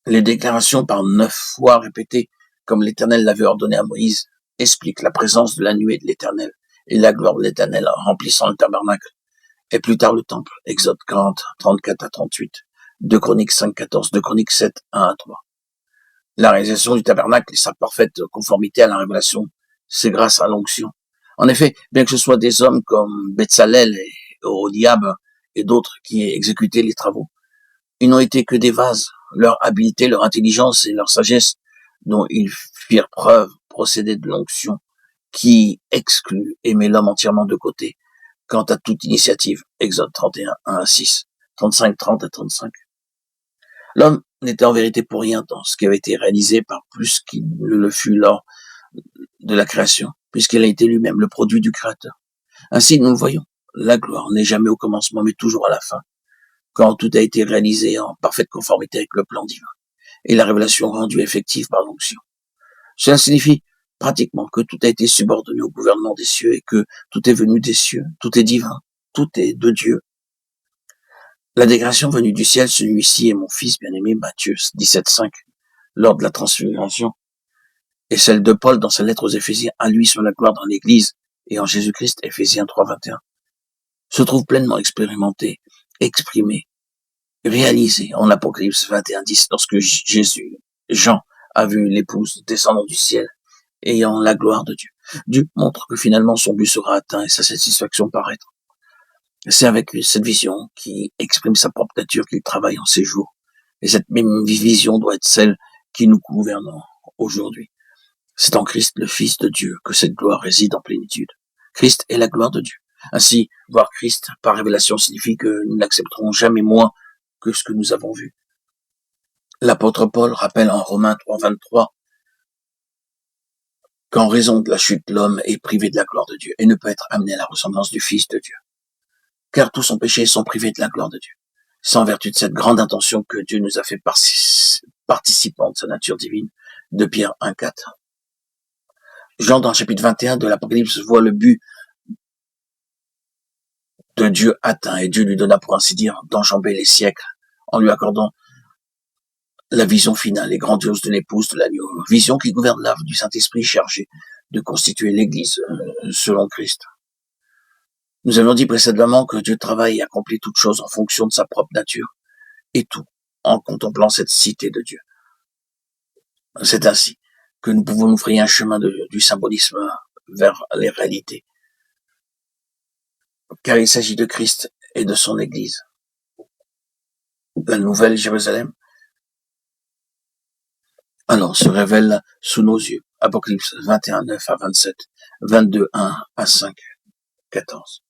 Les déclarations par 9 fois répétées, comme l'Éternel l'avait ordonné à Moïse, expliquent la présence de la nuée de l'Éternel et la gloire de l'Éternel remplissant le tabernacle. Et plus tard le temple, Exode 40, 34 à 38, 2 Chroniques 5, 14, 2 Chroniques 7, 1 à 3. La réalisation du tabernacle et sa parfaite conformité à la révélation, c'est grâce à l'onction. En effet, bien que ce soit des hommes comme Betsalel et Oholiab et d'autres qui aient exécuté les travaux, ils n'ont été que des vases. Leur habileté, leur intelligence et leur sagesse dont ils firent preuve procédaient de l'onction qui exclut et met l'homme entièrement de côté quant à toute initiative. Exode 31, 1 à 6, 35, 30 à 35. L'homme n'était en vérité pour rien dans ce qui avait été réalisé par plus qu'il ne le fut lors de la création, puisqu'il a été lui-même le produit du Créateur. Ainsi, nous le voyons, la gloire n'est jamais au commencement, mais toujours à la fin, quand tout a été réalisé en parfaite conformité avec le plan divin, et la révélation rendue effective par l'onction. Cela signifie pratiquement que tout a été subordonné au gouvernement des cieux et que tout est venu des cieux, tout est divin, tout est de Dieu. La déclaration venue du ciel, celui-ci est mon fils bien-aimé, Matthieu 17,5, lors de la transfiguration, et celle de Paul dans sa lettre aux Éphésiens, à lui sur la gloire dans l'Église et en Jésus-Christ, Éphésiens 3,21, se trouve pleinement expérimenté, exprimé, réalisé en Apocalypse 21,10, lorsque Jean a vu l'épouse descendre du ciel, ayant la gloire de Dieu. Dieu montre que finalement son but sera atteint et sa satisfaction paraître. C'est avec cette vision qui exprime sa propre nature qu'il travaille en ces jours. Et cette même vision doit être celle qui nous gouverne aujourd'hui. C'est en Christ, le Fils de Dieu, que cette gloire réside en plénitude. Christ est la gloire de Dieu. Ainsi, voir Christ par révélation signifie que nous n'accepterons jamais moins que ce que nous avons vu. L'apôtre Paul rappelle en Romains 3,23 qu'en raison de la chute, l'homme est privé de la gloire de Dieu et ne peut être amené à la ressemblance du Fils de Dieu. Car tous sont péchés et sont privés de la gloire de Dieu. C'est en vertu de cette grande intention que Dieu nous a fait participants de sa nature divine, de Pierre 1,4. Jean, dans le chapitre 21 de l'Apocalypse, voit le but de Dieu atteint et Dieu lui donna, pour ainsi dire, d'enjamber les siècles en lui accordant la vision finale et grandiose de l'épouse de l'agneau, vision qui gouverne l'œuvre du Saint-Esprit chargé de constituer l'Église selon Christ. Nous avons dit précédemment que Dieu travaille et accomplit toutes choses en fonction de sa propre nature, et tout en contemplant cette cité de Dieu. C'est ainsi que nous pouvons nous frayer un chemin du symbolisme vers les réalités, car il s'agit de Christ et de son Église. La nouvelle Jérusalem alors se révèle sous nos yeux. Apocalypse 21, 9 à 27, 22, 1 à 5, 14.